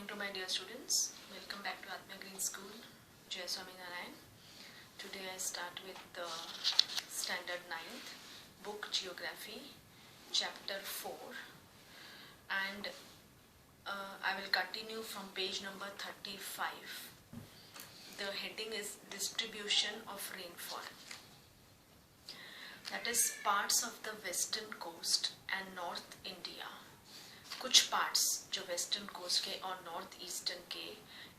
morning to my dear students. Welcome back to Atma Green School. Jai Swaminarayan. Today I start with the standard 9th book Geography, chapter 4, and I will continue from page number 35. The heading is Distribution of Rainfall. That is parts of the western coast and North India. कुछ parts जो western coast के और north eastern के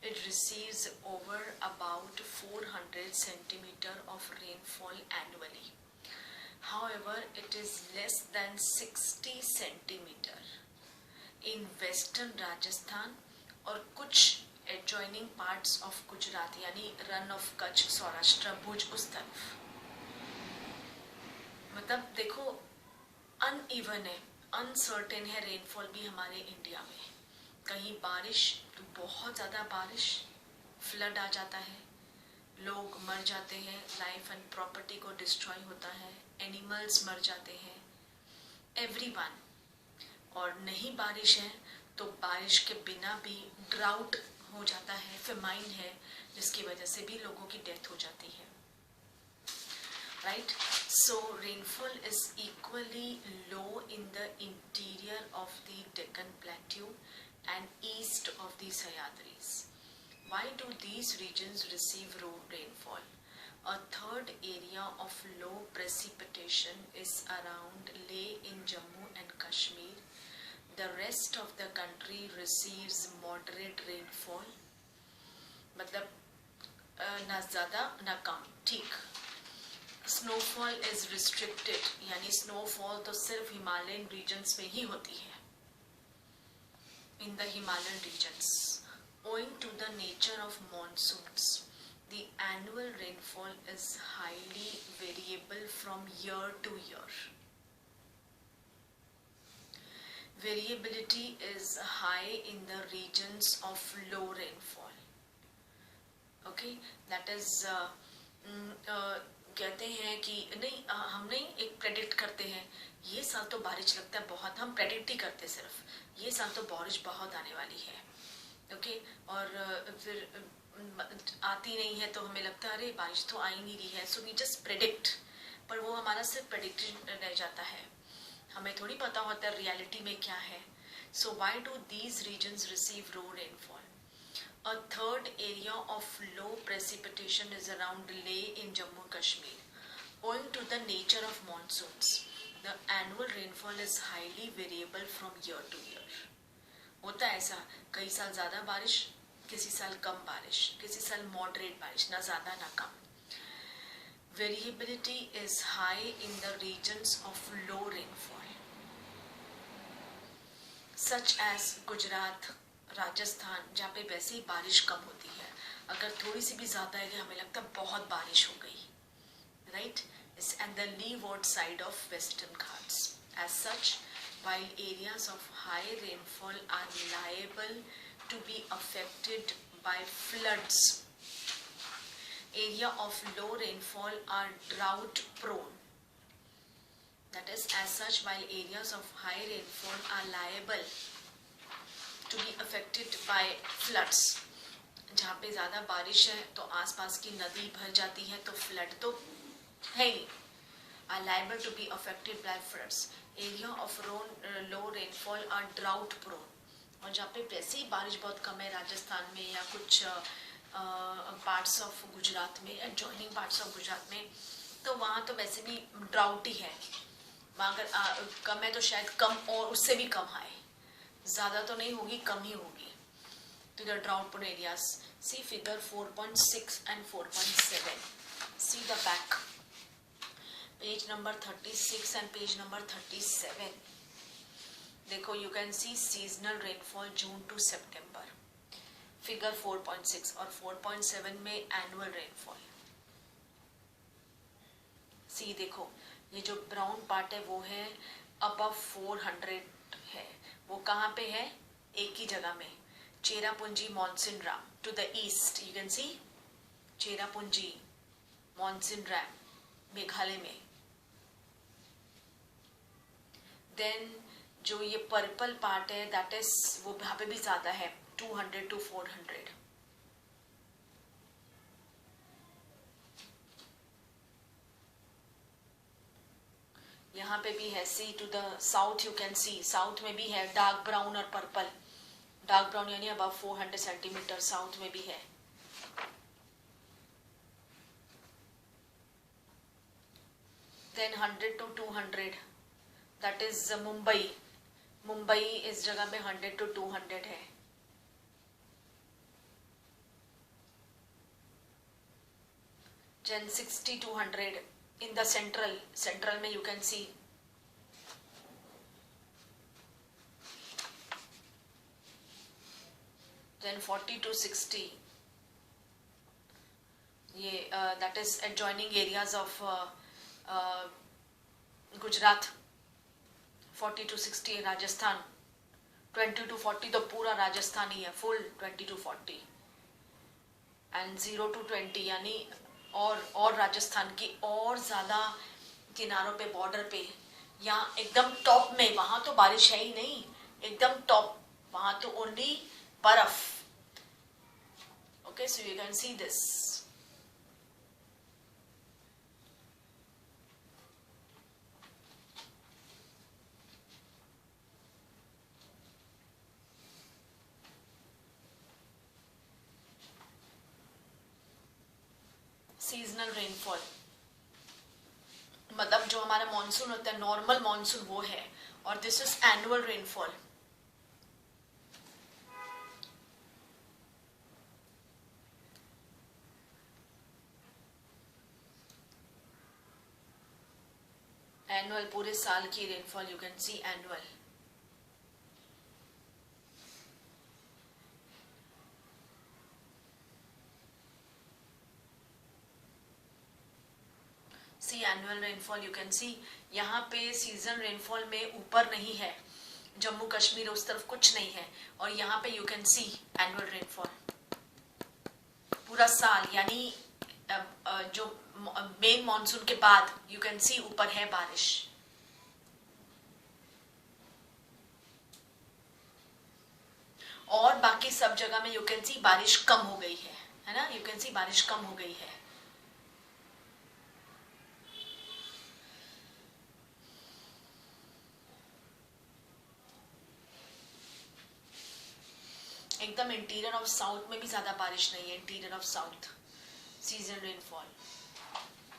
it receives over about 400 centimeter of rainfall annually. However, it is less than 60 centimeter in western Rajasthan और कुछ adjoining parts of Gujarat यानी run of Kutch, Saurashtra, भुज उस तरफ. मतलब देखो अनइवन है, अनसर्टेन है रेनफॉल भी हमारे इंडिया में. कहीं बारिश तो बहुत ज़्यादा बारिश, फ्लड आ जाता है, लोग मर जाते हैं, लाइफ एंड प्रॉपर्टी को डिस्ट्रॉय होता है, एनिमल्स मर जाते हैं, एवरीवन. और नहीं बारिश है तो बारिश के बिना भी ड्राउट हो जाता है, फेमाइन है, जिसकी वजह से भी लोगों की डेथ हो जाती है. Right? So rainfall is equally low in the interior of the Deccan Plateau and east of the Sahyadris. Why do these regions receive low rainfall? A third area of low precipitation is around Leh in Jammu and Kashmir. The rest of the country receives moderate rainfall. मतलब ना ज़्यादा ना कम, ठीक. Snowfall is restricted यानी snowfall तो सिर्फ Himalayan regions में ही होती है. In the Himalayan regions owing to the nature of monsoons, the annual rainfall is highly variable from year to year. Variability is high in the regions of low rainfall. Okay, that is कहते हैं कि नहीं, हम नहीं एक predict करते हैं ये साल तो बारिश लगता है बहुत, हम प्रेडिक्ट ही करते सिर्फ ये साल तो बारिश बहुत आने वाली है. ओके, और फिर आती नहीं है तो हमें लगता है अरे बारिश तो आ ही नहीं रही है, सो वी जस्ट प्रेडिक्ट. पर वो हमारा सिर्फ प्रेडिक्शन रह जाता है, हमें थोड़ी पता होता है रियलिटी में क्या है. So why do these regions receive low rainfall? A third area of low precipitation is around Leh in Jammu Kashmir. Owing to the nature of monsoons, the annual rainfall is highly variable from year to year. होता है ऐसा, कई साल ज़्यादा बारिश, किसी साल कम बारिश, किसी साल मॉडरेट बारिश, ना ज़्यादा ना कम. Variability is high in the regions of low rainfall, such as Gujarat, Rajasthan, जहाँ पे वैसे ही बारिश कम होती है. अगर थोड़ी सी भी ज़्यादा है हमें लगता है बहुत बारिश हो गई. Right? And the leeward side of western Ghats. As such, while areas of high rainfall are liable to be affected by floods, area of low rainfall are drought prone. That is, as such, while areas of high rainfall are liable to be affected by floods, जहाँ पे ज़्यादा बारिश है तो आसपास की नदी भर जाती है तो फ्लड तो है ही. are liable to be affected by floods. area of low rainfall are drought prone. और जहाँ पे वैसे ही बारिश बहुत कम है राजस्थान में या कुछ पार्ट्स ऑफ गुजरात में, एडजॉइनिंग पार्ट्स ऑफ गुजरात में, तो वहाँ तो वैसे भी ड्राउट ही है. वहाँ अगर कम है तो शायद कम और उससे भी कम आए, ज़्यादा तो नहीं होगी, कम ही होगी. तो the drought prone areas, see figure 4.6 and 4.7. See the back, page number 36 and page number 37. देखो, you can see seasonal rainfall June to सितंबर, फिगर 4.6 और 4.7 में एनुअल रेनफॉल. सी देखो, ये जो ब्राउन पार्ट है वो है अबव 400 है. वो कहाँ पे है? एक ही जगह में, Cherrapunji monsoon ram to the east. You can see Cherrapunji monsoon ram Meghalaya में. देन जो ये पर्पल पार्ट है दैट इज वो यहाँ पे भी ज़्यादा है 200 to 400. यहाँ पे भी है, see to the south you can see, south में भी है डार्क ब्राउन और पर्पल, डार्क ब्राउन यानी अबव 400 सेंटीमीटर, साउथ में भी है. Then 100 to 200, that is Mumbai. Mumbai इस जगह पे 100 to 200 है. Then 60 to 100 in the central में you can see. Then 40 to 60, ये that is adjoining areas of Gujarat. 40 to 60 Rajasthan. 20 to 40 तो पूरा राजस्थान ही है, फुल 20 to 40. एंड 0 to 20 यानी और राजस्थान की और ज़्यादा किनारों पे, बॉर्डर पे, यहाँ एकदम टॉप में, वहाँ तो बारिश है ही नहीं, एकदम टॉप, वहाँ तो ओनली बर्फ. Okay, so you can see this. Seasonal rainfall मतलब जो हमारा मॉनसून होता है, नॉर्मल मॉनसून वो है, और this is annual rainfall. Annual पूरे साल की rainfall you can see annual. See annual rainfall you can see. यहाँ पे सीजन रेनफॉल में ऊपर नहीं है, जम्मू कश्मीर उस तरफ कुछ नहीं है, और यहाँ पे you can see annual rainfall पूरा साल, यानी जो मेन मॉनसून के बाद यू कैन सी ऊपर है बारिश. और बाकी सब जगह में यू कैन सी बारिश कम हो गई है ना, यू कैन सी बारिश कम हो गई है. एकदम इंटीरियर ऑफ साउथ में भी ज्यादा बारिश नहीं है, interior of south season rainfall.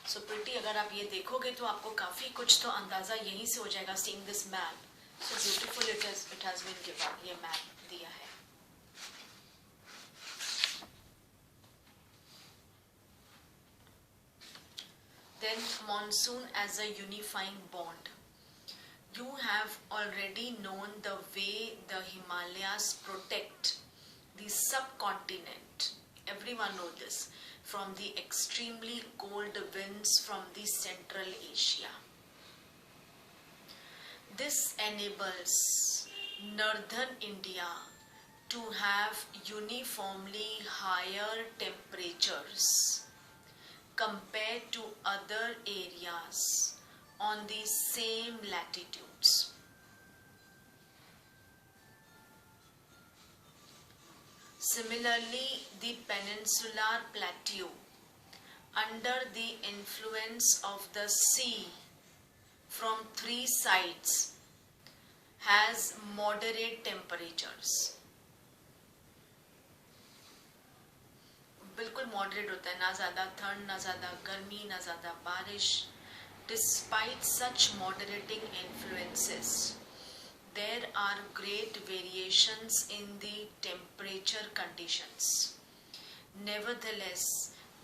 So pretty, अगर आप ये देखोगे तो आपको काफी कुछ तो अंदाजा यहीं से हो जाएगा. Seeing this map, so beautiful it has been given, ये मैप दिया है. Then monsoon as a unifying bond. You have already known the way the Himalayas protect the subcontinent. Everyone knows this, from the extremely cold winds from the Central Asia. This enables northern India to have uniformly higher temperatures compared to other areas on the same latitudes. Similarly, the peninsular plateau, under the influence of the sea from three sides, has moderate temperatures. बिल्कुल moderate होता है, ना ज़्यादा ठंड, ना ज़्यादा गर्मी, ना ज़्यादा बारिश. Despite such moderating influences, there are great variations in the temperature conditions. Nevertheless,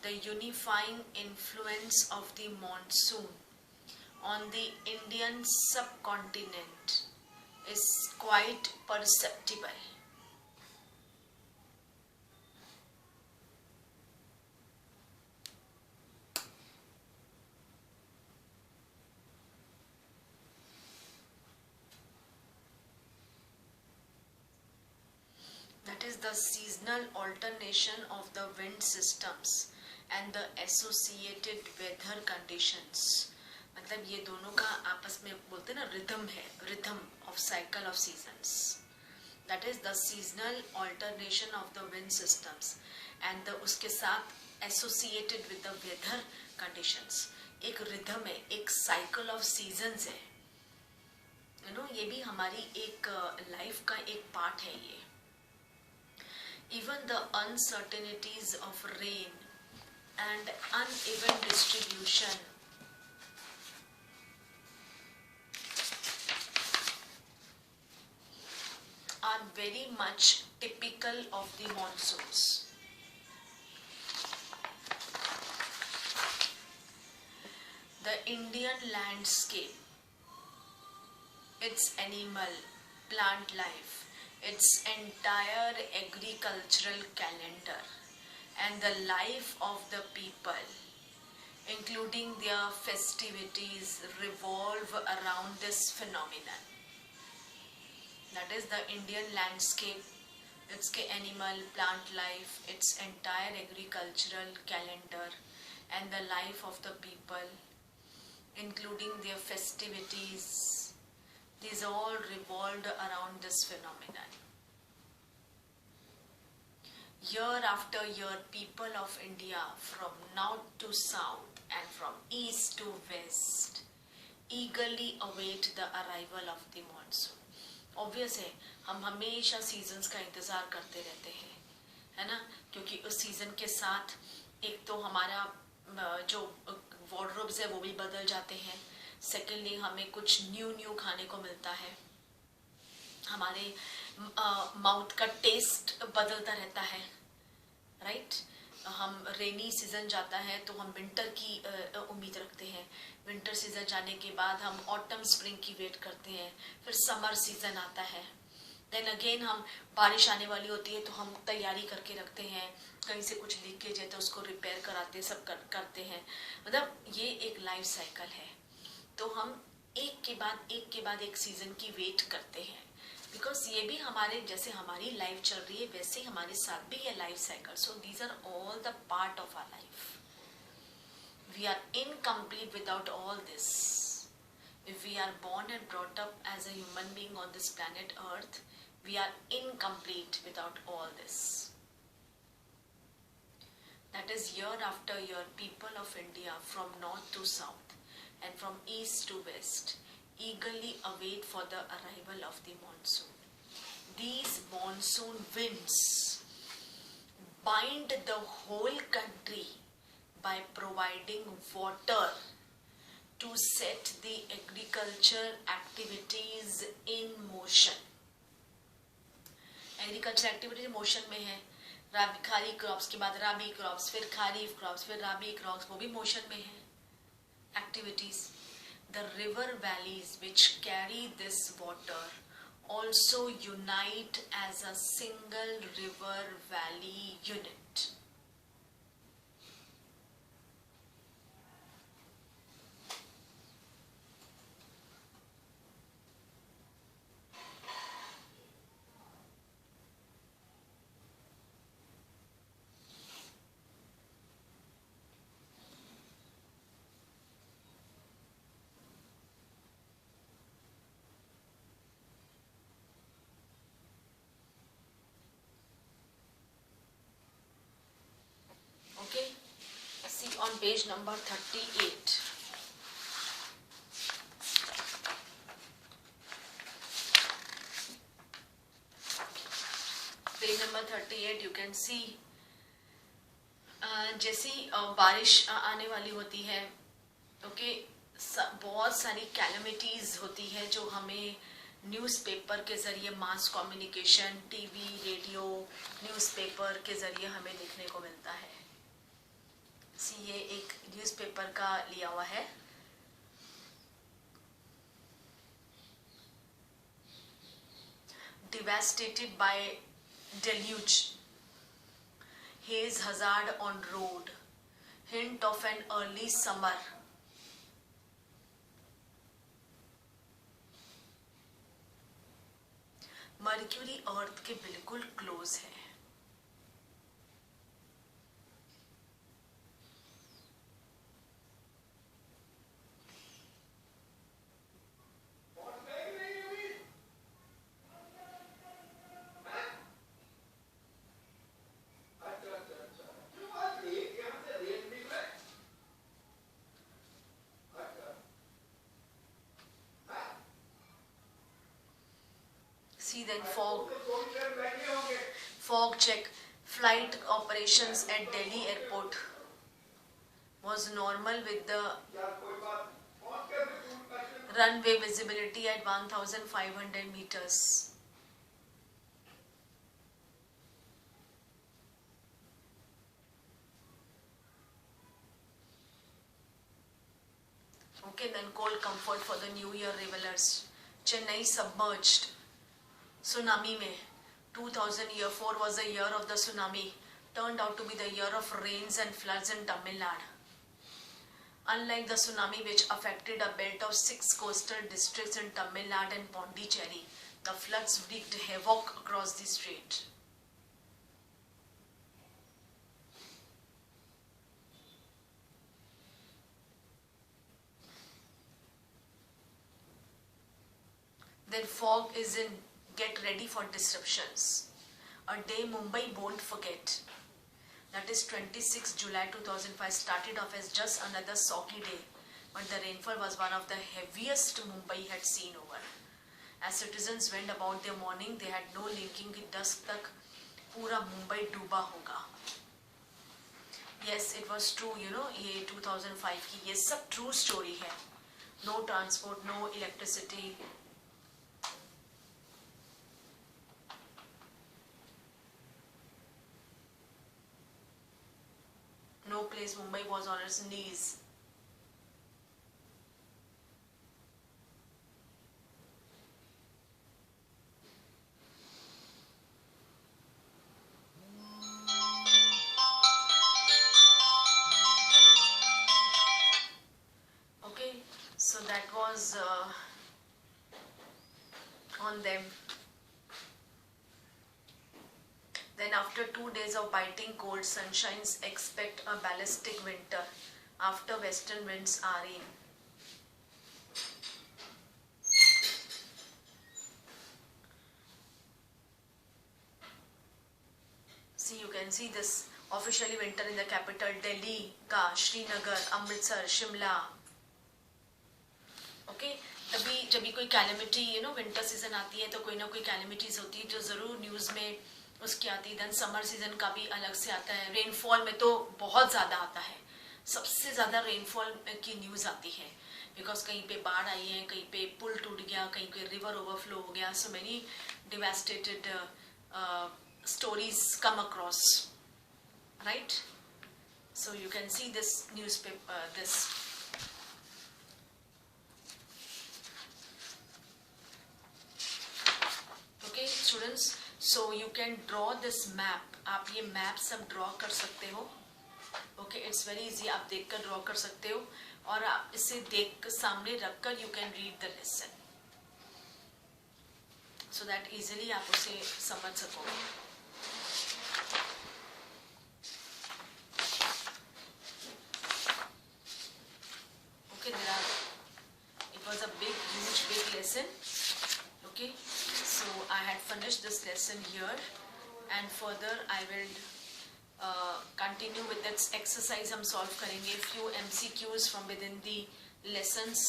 the unifying influence of the monsoon on the Indian subcontinent is quite perceptible. That is the seasonal alternation of the wind systems and the associated weather conditions. मतलब ये दोनों का आपस में बोलते हैं ना, rhythm है, rhythm of cycle of seasons. that is the seasonal alternation of the wind systems and the उसके साथ associated with the weather conditions. एक rhythm है, एक cycle of seasons है, you know, ये भी हमारी एक life का एक part है ये. Even the uncertainties of rain and uneven distribution are very much typical of the monsoons. The Indian landscape, its animal, plant life, its entire agricultural calendar, and the life of the people, including their festivities, revolve around this phenomenon. That is the Indian landscape, its animal, plant life, its entire agricultural calendar, and the life of the people, including their festivities. These all revolved around this phenomenon. Year after year, people of India from north to south and from east to west eagerly await the arrival of the monsoon. Obvious है, हम हमेशा seasons का इंतज़ार करते रहते हैं, है ना, क्योंकि उस सीज़न के साथ एक तो हमारा जो वार्डरोब्स है वो भी बदल जाते हैं. सेकेंडली हमें कुछ न्यू खाने को मिलता है, हमारे माउथ का टेस्ट बदलता रहता है, राइट. हम रेनी सीजन जाता है तो हम विंटर की उम्मीद रखते हैं. विंटर सीजन जाने के बाद हम ऑटम स्प्रिंग की वेट करते हैं. फिर समर सीजन आता है. देन अगेन हम बारिश आने वाली होती है तो हम तैयारी करके रखते हैं. कहीं से कुछ लीकेज है तो उसको रिपेयर कराते सब करते हैं. मतलब ये एक लाइफ साइकिल है. तो हम एक के बाद एक सीजन की वेट करते हैं. बिकॉज ये भी हमारे जैसे हमारी लाइफ चल रही है वैसे ही हमारे साथ भी ये life cycle. So these are all the part of our life. We are incomplete without all this. If we are born and brought up as a human being on this planet Earth, we are incomplete without all this. That is, year after year, people of India from north to south and from east to west eagerly await for the arrival of the monsoon. These monsoon winds bind the whole country by providing water to set the agriculture activities in motion. Agriculture activities motion में है. खारी crops के बाद राबी crops, फिर kharif crops, फिर राबी crops, वो भी motion में है. Activities. The river valleys which carry this water also unite as a single river valley unit. Okay, see on page number 38. Page number 38 you can see जैसी बारिश आने वाली होती है, ओके, बहुत सारी कैलेमिटीज होती है जो हमें न्यूज़पेपर के ज़रिए, mass communication, TV, radio, newspaper के ज़रिए हमें देखने को मिलता है. ये एक न्यूज़पेपर का लिया हुआ है. Devastated by deluge, haze hazard on road, hint of an early summer. Mercury Earth के बिल्कुल क्लोज है. then fog check. Flight operations at Delhi airport was normal with the runway visibility at 1500 meters. Okay, then cold comfort for the New Year revelers. Chennai submerged. Tsunami mein. 2004 was the year of the tsunami. Turned out to be the year of rains and floods in Tamil Nadu. Unlike the tsunami which affected a belt of 6 coastal districts in Tamil Nadu and Pondicherry, the floods wreaked havoc across the strait. Then fog is in, get ready for disruptions. A day Mumbai won't forget. That is 26 July 2005 started off as just another soggy day, but the rainfall was one of the heaviest Mumbai had seen over. As citizens went about their morning, they had no linking कि dusk तक पूरा Mumbai डूबा होगा. Yes, it was true, you know, ये 2005 की ये सब true story है. No transport, no electricity. No place, Mumbai was on its knees. Okay, so that was on them. Then after 2 days of biting cold sunshines, expect a ballistic winter after western winds are in. See, you can see this officially winter in the capital Delhi, का, Srinagar, Amritsar, Shimla. Okay, तभी जब भी कोई calamity winter season आती है तो कोई ना कोई कैलेमिटीज होती है जो जरूर न्यूज में उसकी आती है. देन समर सीजन का भी अलग से आता है. रेनफॉल में तो बहुत ज़्यादा आता है. सबसे ज़्यादा रेनफॉल की न्यूज़ आती है बिकॉज कहीं पे बाढ़ आई है, कहीं पे पुल टूट गया, कहीं पे रिवर ओवरफ्लो हो गया. So many devastated stories come across, right. So you can see this newspaper, this. Okay students, so you can draw this map. आप ये मैप सब ड्रॉ कर सकते हो. Okay, it's very easy. आप देखकर ड्रॉ कर सकते हो और आप इसे देख सामने रखकर you can read the lesson so that easily आप उसे समझ सकोगे. Okay, there are, it was a big huge big lesson. Okay, so I had finished this lesson here and further I will continue with its exercise. हम solve करेंगे few MCQs from within the lessons.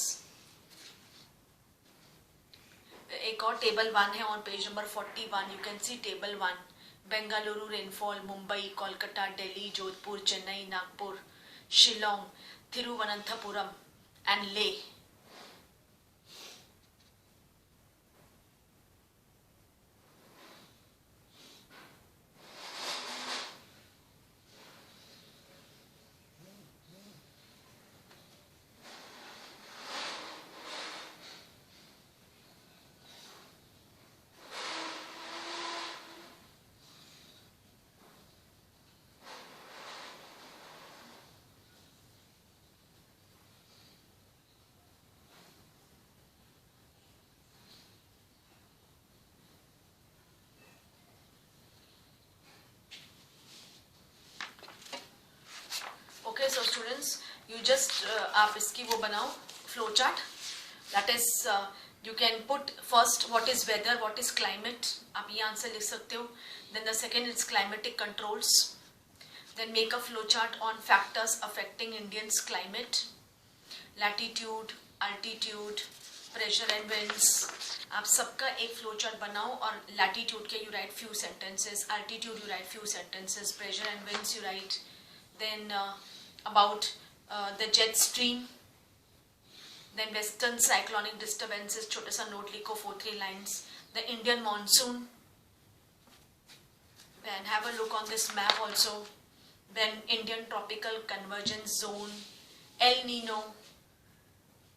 एक और table 1 है on page number 41. You can see table 1. Bengaluru rainfall, Mumbai, Kolkata, Delhi, Jodhpur, Chennai, Nagpur, Shillong, Thiruvananthapuram and ले. Okay, so students, you just आप इसकी वो बनाओ flow chart. That is, you can put first what is weather, what is climate. आप ये आंसर लिख सकते हो. Then the second is climatic controls. Then make a flow chart on factors affecting Indians' climate, latitude, altitude, pressure and winds, आप सबका एक flow chart बनाओ और लैटिट्यूड के you write few sentences, altitude you write few sentences, pressure and winds you write, then about the jet stream, then western cyclonic disturbances, छोटा सा note लिखो 4-3 lines, the Indian monsoon, then have a look on this map also, then Indian tropical convergence zone, El Nino,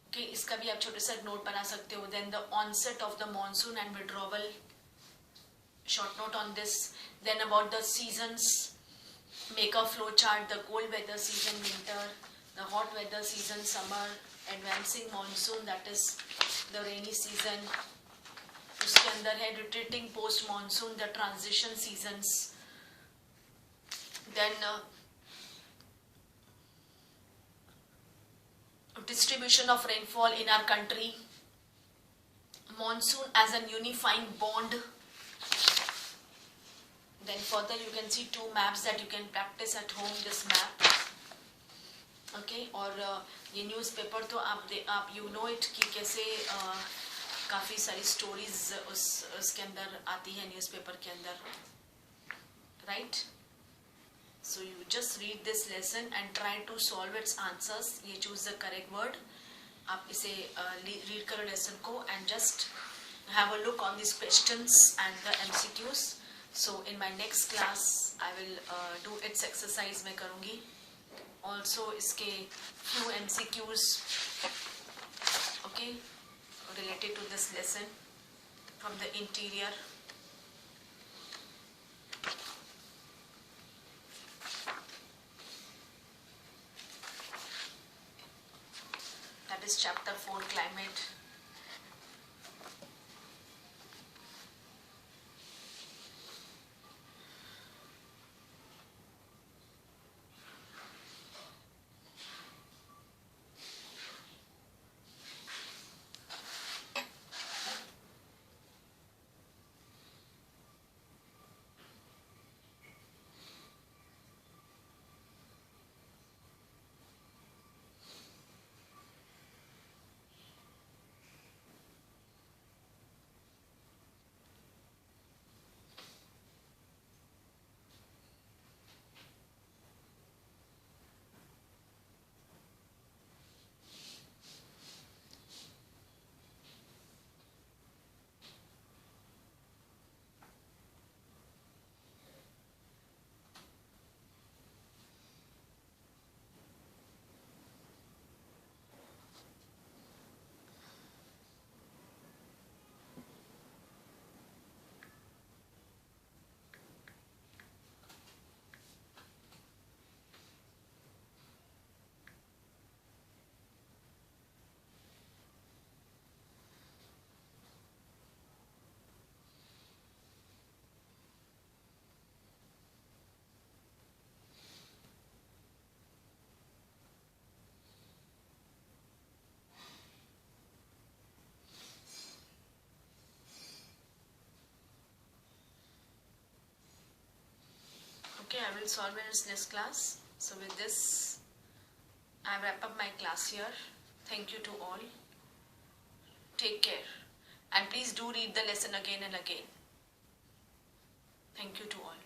okay, इसका भी आप छोटे सा note बना सकते हो, then the onset of the monsoon and withdrawal, short note on this, then about the seasons, make a flow chart, the cold weather season winter, the hot weather season summer, advancing monsoon that is the rainy season, उसके अंदर है retreating post monsoon, the transition seasons, then distribution of rainfall in our country, monsoon as a unifying bond, then further you can see 2 maps that you can practice at home, this map, okay, और ये newspaper तो आप you know it कि कैसे काफ़ी सारी stories उसके अंदर आती है न्यूज़पेपर के अंदर, right. So you just read this lesson and try to solve its answers. ये चूज द करेक्ट वर्ड. आप इसे रीड करो लेसन को and just have a look on this questions and the MCQs. So in my next class I will do its exercise मैं करूँगी. Also इसके few MCQs, okay, related to this lesson from the interior. That is chapter 4, climate. Okay, I will solve in its next class. So with this, I wrap up my class here. Thank you to all. Take care. And please do read the lesson again and again. Thank you to all.